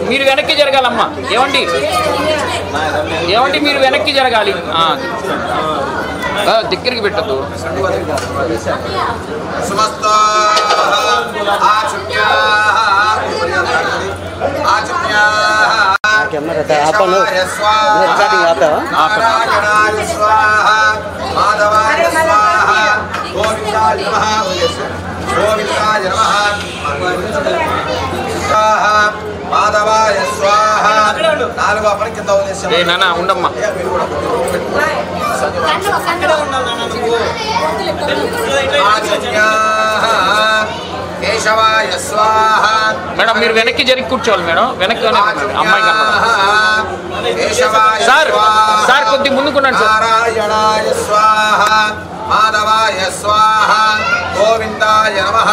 మీరు వెనక్కి జరగాలమ్మా. ఏమండి ఏమండి మీరు వెనక్కి జరగాలి. దగ్గరికి పెట్టద్దు. మాధవాయ స్వాహ. నాలుగు అప్పటి కింద నాన్న ఉండమ్మా. కేశవాయ స్వాహ. మేడం మీరు వెనక్కి జరిగి కూర్చోవాలి మేడం. వెనక్కి అమ్మాయి సార్ సార్ కొద్ది ముందుకున్నాడు సార్. నారాయణాయ స్వాహ. మాధవాయ స్వాహ. గోవిందాయ నమః.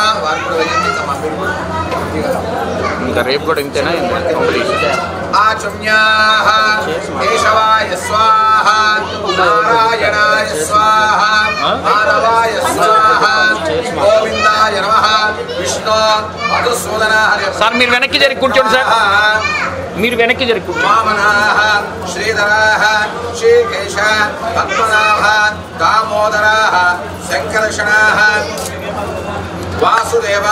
ఇంకా రేపు కూడా ఇంతేనా? ఆచమ్యాః. కేశవాయ స్వాహ. నారాయణాయ స్వాహ. మాధవాయ స్వాహ. గోవిందాయ నమః. విష్ణు మధుసూదన. సార్ మీరు వెనక్కి జరిగి కూర్చోండి సార్. మీరు వెనక్కి జరిగి కూర్చోండి. వామనాః. శ్రీధరాః. శ్రీకేశ. పద్మనాభ. దామోదరాః. శంకర్షణాః. వాసుదేవ.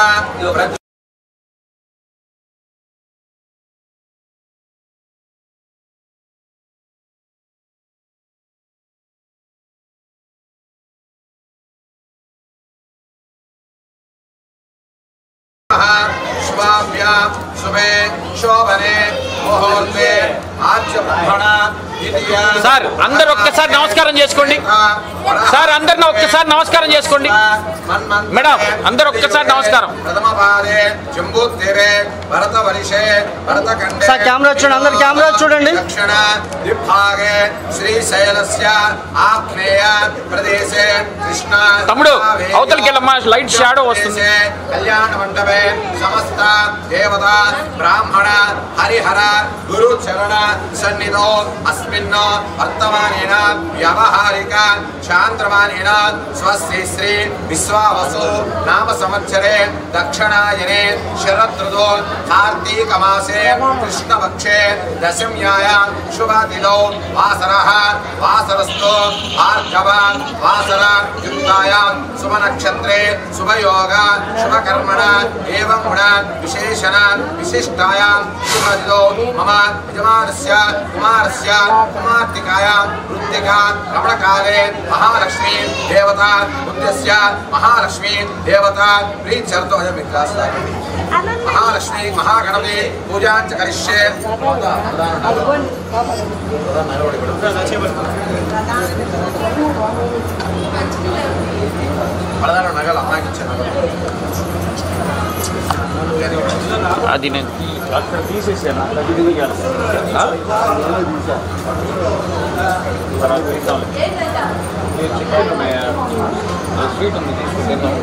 శుభాభ్యాం శుభే శోభనే ముహూర్తే ఆద్య బ్రహ్మణ. సార్ అందరు ఒక్కసారి నమస్కారం చేసుకోండి. సార్ అందరిని ఒక్కసారి నమస్కారం చేసుకోండి. మేడం అందరు ఒక్కసారి నమస్కారం. సార్ కెమెరా చూడండి. అందరు కెమెరా చూడండి. దక్షిణ దిగ్భాగే శ్రీశైలస్య ఆగ్నేయ ప్రదేశే కృష్ణ. తమ్ముడు అవతలికి వెళ్ళమ్మా. లైట్ షాడో వస్తుంది. కళ్యాణ మండపే సమస్త దేవత బ్రాహ్మణ హరిహర గురు చరణ సన్నిధో అస్మిన్ వర్తమానేన వ్యవహారిక చాంద్రమానేన స్వస్తి శ్రీ విశ్వావసు నామ సంవత్సరే దక్షిణాయనే శరదృతో కార్తీక మాసే కృష్ణపక్షే దశమ్యాయాం శుభతిథౌ వాసరః వాసరస్తు భార్గవ వాసర యుక్తాయాం శుభనక్షత్రే శుభయోగ శుభకర్మణ ఏవం గుణ విశేషణ విశిష్టాయాం శుభతిథౌ మమ యజమానస్య కుమారస్య కుమార్తికాయాం వృత్తికా రమణకాలే మహాలక్ష్మీ దేవత బుద్ధస్య మహాలక్ష్మీ దేవత ప్రీత్యర్థో మహాలక్ష్మీ మహాగణపతి పూజాంచ కరిష్యే. పడదారు నగలు అమ్మాయికి ఇచ్చాను. అది నేను అక్కడ తీసేసాను. స్వీట్ ఉంది తీసుకుంటాం.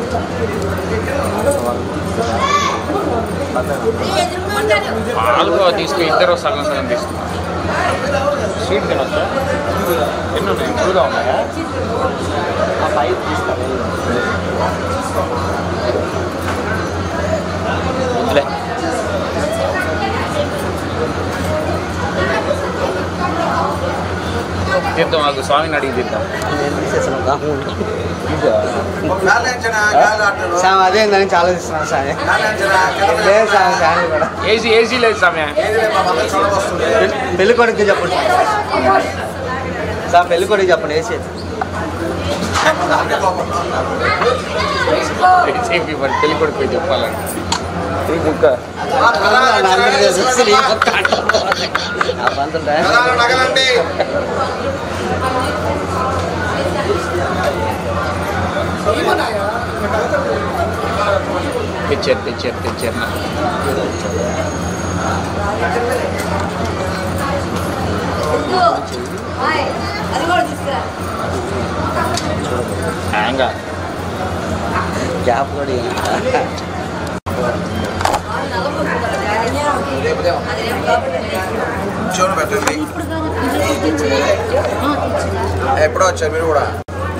పాలుగా తీసుకుని ఇద్దరు సగం సగం తీసుకున్నాం. స్వీట్ తినొచ్చా? ఎన్ని ఉన్నాయి? ఎక్కువగా ఉన్నాయా? ఆ 5 తీసుకోవాలి. వద్దులే. తీద్దాం. మాకు స్వామిని అడిగి తీద్దాం. అదేందని చాలా ఇస్తున్నాను సార్. లేదు సార్ ఫ్యాన్ కూడా. ఏసీ లేదు సమయం. పెళ్లి కొడుకు చెప్పండి సార్. పెళ్లి కొడుకు చెప్పండి. ఏసీ పెళ్లి కొడుకు పోయి చెప్పాలండి. ఇంకా తెచ్చారు. హ్యాంగా గ్యాప్ కూడా పెట్టండి. ఎప్పుడో వచ్చారు మీరు కూడా?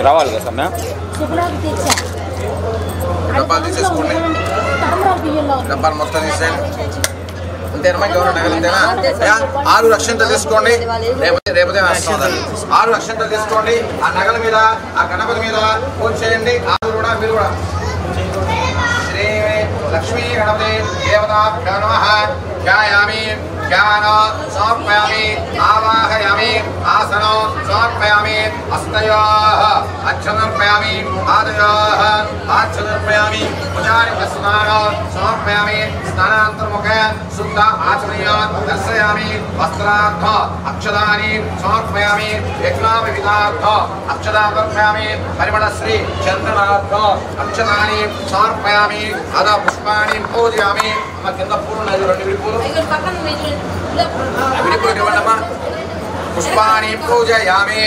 రావాలి కదా సమయం. డబ్బాలు తీసేసుకోండి. డబ్బాలు మొత్తం తీసేయండి. అంతేనమ్మా ఇంకెవరు నగలంతేనా 6 అక్షంతలు తీసుకోండి రేపదే వేస్తాం 6 అక్షంతలు తీసుకోండి ఆ నగల మీద ఆ గణపతి మీద పూజ చేయండి 6 కూడా మీరు కూడా శ్రీ లక్ష్మీ గణపతి దేవతాభ్యో నమః ధ్యాయామి ధ్యాన సమర్పయామి ఆవాహయామి ఆసనం సమర్పయామి హస్తయోః అర్ఘ్యమర్పయామి పాదయోః ఆర్ఘ్యమర్పయామి భుజానికి స్నానం సమర్పయామి స్నానాంతర్ముఖే శుద్ధ ఆచమనీయ దర్శయామి వస్త్రార్థ అక్షదాని సమర్పయామి యజ్ఞాభిధార్థ అక్షదామర్పయామి పరిమళశ్రీ చంద్రనాథ అక్షదాని సమర్పయామి అద పుష్పాణి పూజయామి అమ్మ కింద పూలు 2 విడిపూలు విడిపూలు పుష్పాణి పూజయామి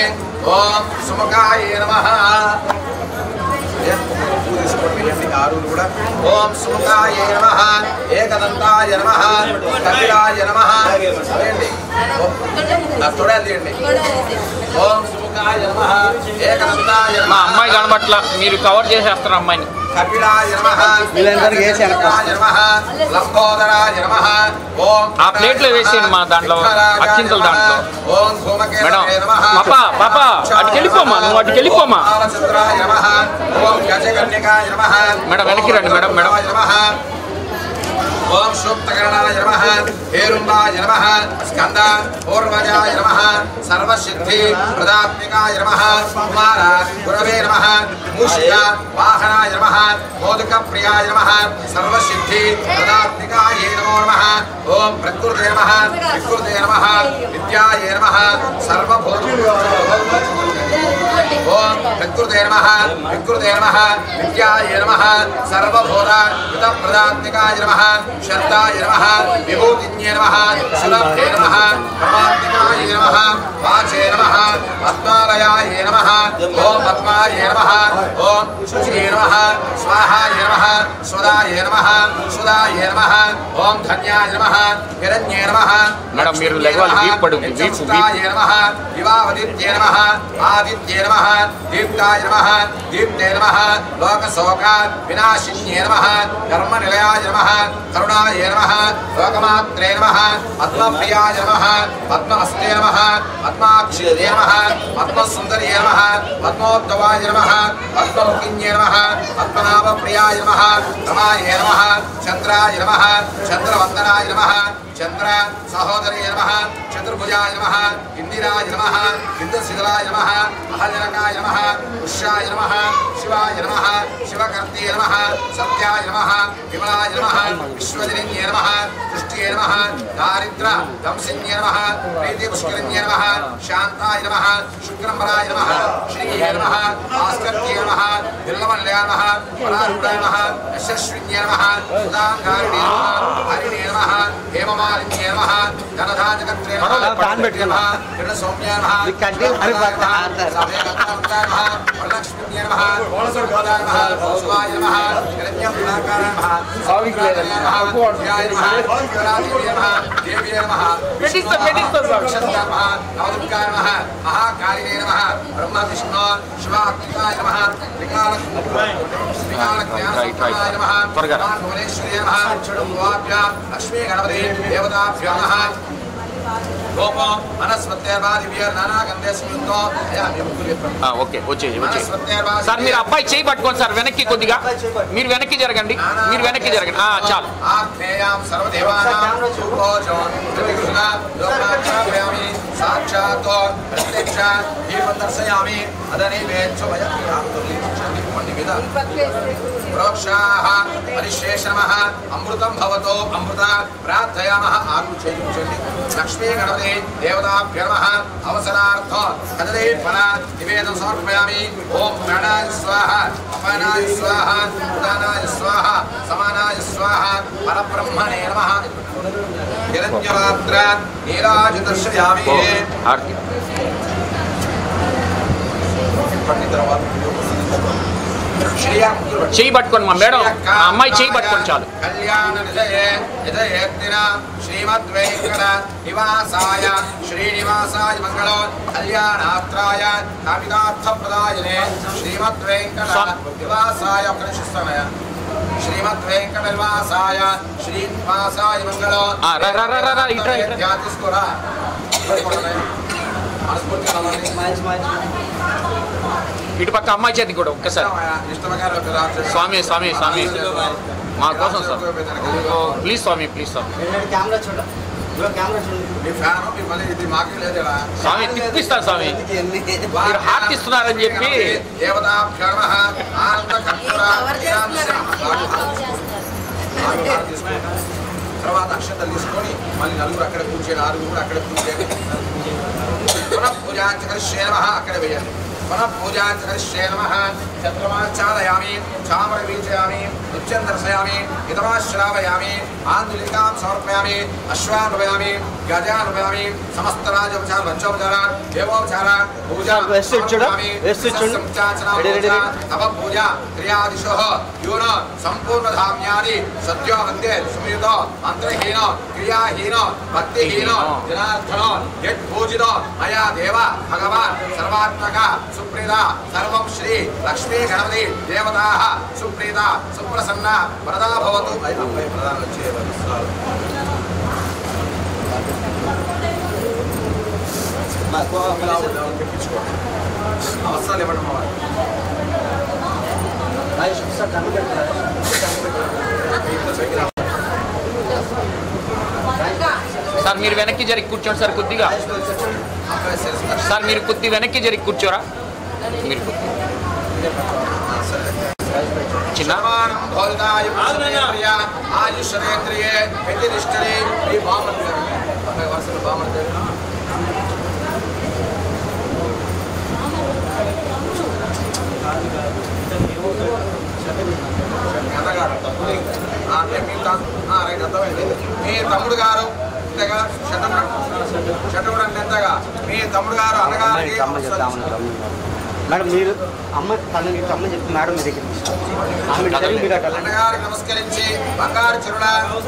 ఓం సుముఖాయ నమః కూడా ఓం సుముఖాయ నమః ఏకదంతాయ నమః కపిలాయ నమః చూడండి ఓం సుముఖాయ నమః ఏకదంతాయ నమః. మా అమ్మాయి కనబట్ల మీరు కవర్ చేసేస్తారు అమ్మాయిని. కపిలాయ నమః నమః లంబోదరాయ నమః ఓం ఆ ప్లేట్లో వేసేయండి మా దాంట్లో అక్షింతలు దాంట్లో. ఓం సోమకేతవే నమః పాపా పాపా అటుకి వెళ్ళిపోమా, నువ్వు అటుకి వెళ్ళిపోమా. బాలచంద్రాయ నమః ఓం గజకన్యకాయ నమః మేడం వెనక్కి రండి మేడం. మేడం నమః ఓం శూక్తకరణాయ నమః హేరుంబాయ నమః స్కంద పూర్వజాయ నమః సర్వసిద్ధి ప్రదాత్మికాయ నమః కుమార గురవే నమః మూషిక వాహనాయ నమః మోదక ప్రియాయ నమః సర్వసిద్ధి ప్రదాత్మికాయ నమో నమః ఓం ప్రకృతే నమః వికృతే నమః విద్యాయ నమః సర్వభూత ఓం ప్రకృతే నమః వికృతే నమః విద్యాయ నమః సర్వభూత యుత ప్రదాత్మికాయ నమః శబ్దాయ నమః విభూతిన్యే నమః సులభే నమః పరమాత్మికాయ నమః వాచే నమః పద్మాలయాయ నమః ఓం పద్మాయ నమః ఓం శుచియే నమః స్వాహాయ నమః స్వదాయ నమః సుదాయ నమః ఓం ధన్యాయ నమః హిరణ్యే నమః మేడం మీరు లెగవాలి, వీపు పడుగు, వీపు నమః వివావదిత్యే నమః ఆదిత్యే నమః దీప్తాయ నమః దీప్తే నమః లోకశోక వినాశిన్యే నమః ధర్మనిలయాయ నమః కరుణాయ నమః లోకమాత్రే నమః పద్మప్రియాయ నమః పద్మహస్తే నమః పద్మాక్షే నమః పద్మసుందర్యే నమః పద్మోద్భవాయ నమః పద్మముఖిన్యే నమః పద్మనాభప్రియాయ నమః రమాయ నమః చంద్రాయ నమః చంద్రవందనాయ నమః చంద్ర సహోదరే నమః చతుర్భుజాయ నమః ఇందిరాయ నమః ఇంద్రశిఖరాయ నమః అహజనకాయ నమః పుష్యాయ నమః శివాయ నమః శివకర్తే నమః సత్యాయ నమః విమలాయ నమః విశ్వజనిన్యే నమః పుష్టియే నమః దారిద్ర దంసిన్యే నమః ప్రీతి పుష్కరిణ్యే నమః శాంతాయ నమః శుక్రంబరాయ నమః శ్రీయే నమః భాస్కర్యే నమః దిల్లవల్యాయ నమః పరారుడాయ నమః యశస్విన్యే నమః ఉదాంకారిణే నమః హరిణే నమః హేమమాలిన్యే నమః ధనధాజకత్రే నమః నమః కిరణసౌమ్యాయ నమః వరలక్ష్మీన్యే నమః వరసర్వదాయ నమః శివాయ నమః హిరణ్యపురాకారాయ నమః సావిత్ర్యాయ నమః ధ్యాయ నమః జ్ఞానాదేవ్యే నమః దేవ్యే నమః విష్ణుదేవాయ నమః నవదుర్గాయ నమః మహాకాళినే నమః బ్రహ్మ విష్ణు శివాత్మికాయ నమః త్రికాలజ్ఞానసంపన్నాయ నమః భువనేశ్వర్యాయ నమః చడుంబాభ్య లక్ష్మీ గణపతి దేవతాభ్యో నమః ఓకే వచ్చేది సార్. మీరు అబ్బాయి చేయి పట్టుకోండి సార్, వెనక్కి కొద్దిగా మీరు వెనక్కి జరగండి, మీరు వెనక్కి జరగండి. చాలు. సాక్షాత్ ప్రత్యక్ష దీపం దర్శయామి అదని ప్రోక్షాః పరిశేషణమః అమృతం భవతో అమృత ప్రార్థయామః. ఆకు చేయించండి. లక్ష్మీ గణపతి దేవతాభ్యో నమః అవసరార్థ కదలే ఫల నివేదన సమర్పయామి. ఓం ప్రాణాయ స్వాహ అపానాయ స్వాహ ఉదానాయ స్వాహ సమానాయ స్వాహ పరబ్రహ్మణే నమః. హిరణ్యపాత్ర నీరాజదర్శయామి. చేయి పట్టుకోండి మా మేడం, అమ్మాయి చేయి పట్టుకోండి చాలు. కళ్యాణ నిజయేన శ్రీమద్వైంకట నివాసాయ శ్రీనివాసాయ మంగళ కళ్యాణాత్రాయ కామితార్థ ప్రదాయనే శ్రీమద్వైంకట నివాసాయ కనిష్ఠమయ శ్రీమద్ వెంకటనివాసాయ శ్రీనివాసాయ మంగళం. తీసుకోరా ఇటు పక్క అమ్మాయి చేతి కూడా ఒక్కసారి స్వామి స్వామి స్వామి మా కోసం సార్ ప్లీజ్ స్వామి ప్లీజ్ స్వామి స్వామి తిప్పిస్తాను స్వామి మీరు హార్ట్ ఇస్తున్నారని చెప్పి తర్వాత అక్షతలు తీసుకొని మళ్ళీ నలుగురు అక్కడ కూర్చొని ఆరుగురు కూడా అక్కడ కూర్చొని పునః పూజాంచకరిష్యే నమః అక్కడ వేయండి. పునః పూజాంచకరిష్యే నమః చంద్రమాచారయామి చామరవీచయామి నృత్యం దర్శయామి ఇతమాశ్రావయామి ఆందులికాం సమర్పయామి అశ్వానుపయామి గజానుపయామి సమస్త రాజోపచార పంచోపచార దేవోపచార పూజా తవ పూజ క్రియాదిశో యూన సంపూర్ణధామ్యాని సత్యో వందే సుమయుతో మంత్రహీన క్రియాహీన భక్తిహీన జనార్దన యత్ పూజిత మయా దేవ భగవాన్ సర్వాత్మక సుప్రీత సర్వం శ్రీ లక్ష్మీ గణపతి దేవతాః సుప్రీత సుప్రసన్న వరదా భవతు. ప్రధానం వచ్చే అవసరాలు ఇవ్వడం సార్ మీరు వెనక్కి జరిగి కూర్చోండి సార్ కొద్దిగా సార్ మీరు కొద్ది వెనక్కి జరిగి కూర్చోరా మీరు చిన్న ఆయుష్యేంద్రియే ప్రతిష్టరే వరుసలు బాగుంటారు. మీ తమ్ముడు గారు ఇంతగా షటముడు అంటే ఎంతగా మీ తమ్ముడు గారు అన్నగారికి మేడం మీరు అమ్మ తనని అమ్మ చెప్తే మేడం మీ దగ్గర అన్నగారికి నమస్కరించి బంగారు చెరుల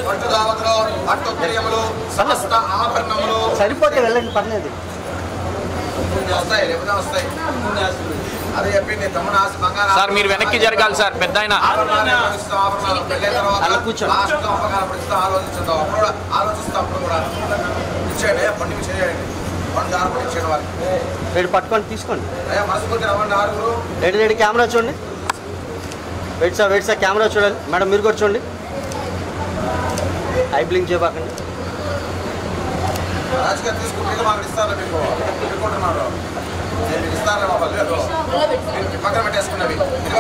పట్టు దావతులు పట్టు ప్రియములు సమస్త ఆభరణములు సరిపోతే వెళ్ళండి పర్లేదు వస్తాయి లేకపోతే వస్తాయి. అదే చెప్పింది తమ్ముడు ఆశ బంగారు సార్ మీరు వెనక్కి జరగాలి సార్ పెద్ద ఆయన ఆభరణాలు పెళ్ళైన తర్వాత లాస్ట్ అప్పుడు ఇస్తాం ఆలోచిస్తాం అప్పుడు కూడా ఆలోచిస్తాం అప్పుడు కూడా ఇచ్చేయండి పండుగ చేయండి పండుగ ఆరు ఇచ్చేయండి వారికి రెడీ పట్టుకొని తీసుకోండి అయ్యా మనస్ఫూర్తి రవ్వండి ఆరుగురు రెడీ రెడీ కెమెరా చూడండి వెయిట్ సార్ కెమెరా చూడాలి మేడం మీరు కూడా చూడండి ఐ బ్లింక్ చేయబాకండి. రాజుగారు తీసుకుంటే మాకు ఇస్తారు మీకు పెట్టుకుంటున్నారు నేను ఇస్తాను మా పల్లెలు మీరు పక్కన పెట్టేసుకున్నవి మీరు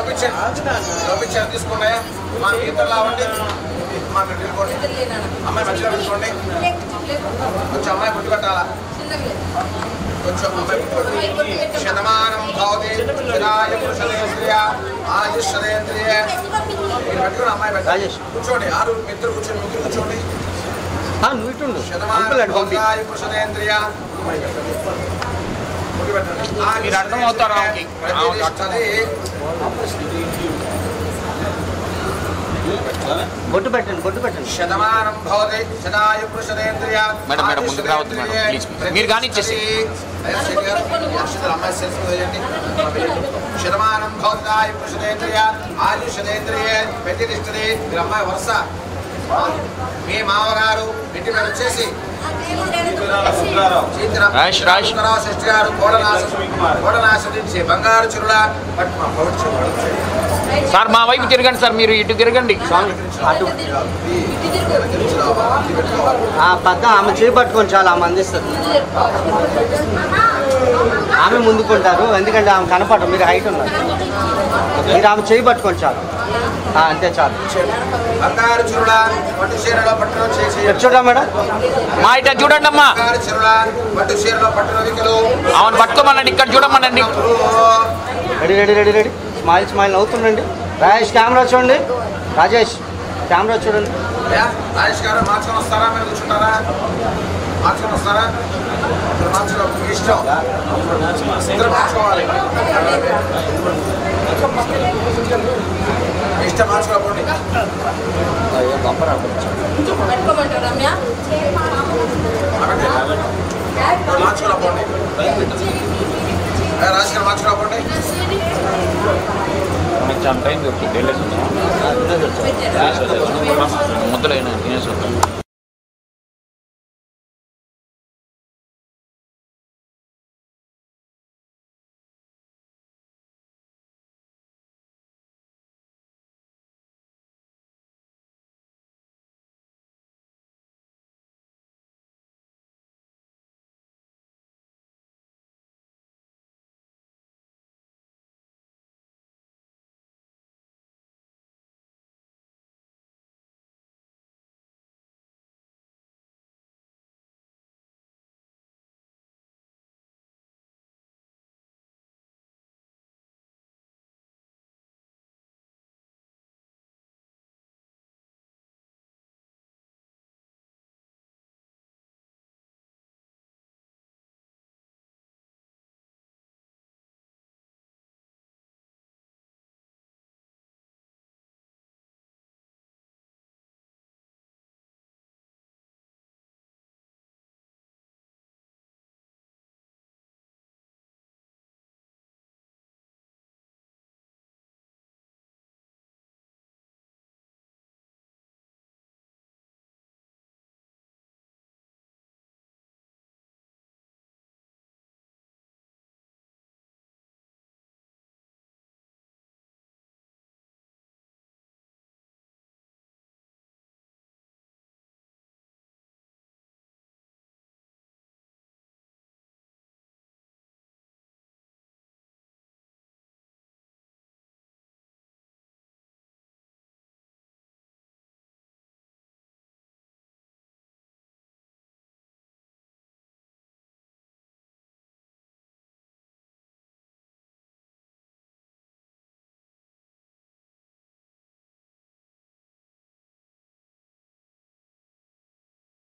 పంపించారు తీసుకున్నాయా మా ఇద్దరు లావండి మా మీరు పెట్టుకోండి అమ్మాయి మధ్యలో పెట్టుకోండి కొంచెం అమ్మాయి పుట్టు కట్టాలా కొంచెం అమ్మాయి పుట్టుకోండి. శతమానం భవతి విరాయ పురుషేంద్రియ ఆయుష్యేంద్రియ మీరు పెట్టుకుని అమ్మాయి పెట్టాలి కూర్చోండి ఆరు ఇద్దరు కూర్చొని ముగ్గురు కూర్చోండి. నువ్వు ఇటుండు మీరు అర్థం అవుతారా బొట్టు పెట్టండి శతమానం భవతి శతాయు పురుషేంద్రియ మేడం మేడం ముందుకు రావద్దు మేడం ప్లీజ్ మీరు కానీ ఇచ్చేసి శతమానం భవతాయు పురుషేంద్రియ ఆయుష్యేంద్రియే ప్రతిష్టది. మీరు అమ్మాయి వరుస మీ మామగారు ఇంటి మీద వచ్చేసి శిష్టి గారు కోడనాశించి బంగారు చిరుల సార్ మా వైపు తిరగండి సార్ మీరు ఇటు తిరగండి అటు పక్క ఆమె చేయి పట్టుకొని చాలా ఆమె అందిస్తుంది ఆమె ముందుకుంటారు ఎందుకంటే ఆమె కనపడరు మీరు హైట్ ఉన్నారు మీరు ఆమె చేయి పట్టుకొని చాలు అంతే చాలు. బంగారు చిరుల పట్టు చీరలో పట్టులో చేసి చూడా మేడం మా ఇట చూడండి అమ్మా బంగారు చిరుల పట్టు చీరలో పట్టులో వికలు అవును పట్టుకోమనండి ఇక్కడ చూడమనండి. రెడీ స్మైల్ అవుతుండండి. రాజేష్ కెమెరా చూడండి రాజేష్ కెమెరా చూడండి. రాజేష్ గారు మార్చుకొని వస్తారా మీరు కూర్చుంటారా మార్చుకొని వస్తారా మార్చుకో ఇష్టం ఇద్దరు మార్చుకోవాలి ఇష్టం మార్చుకోకండి మార్చుకోలేకపోండి రాజకీయాలు మార్చుకోలేకపోండి చాలా టైం దొరుకుతుంది చేసేసారు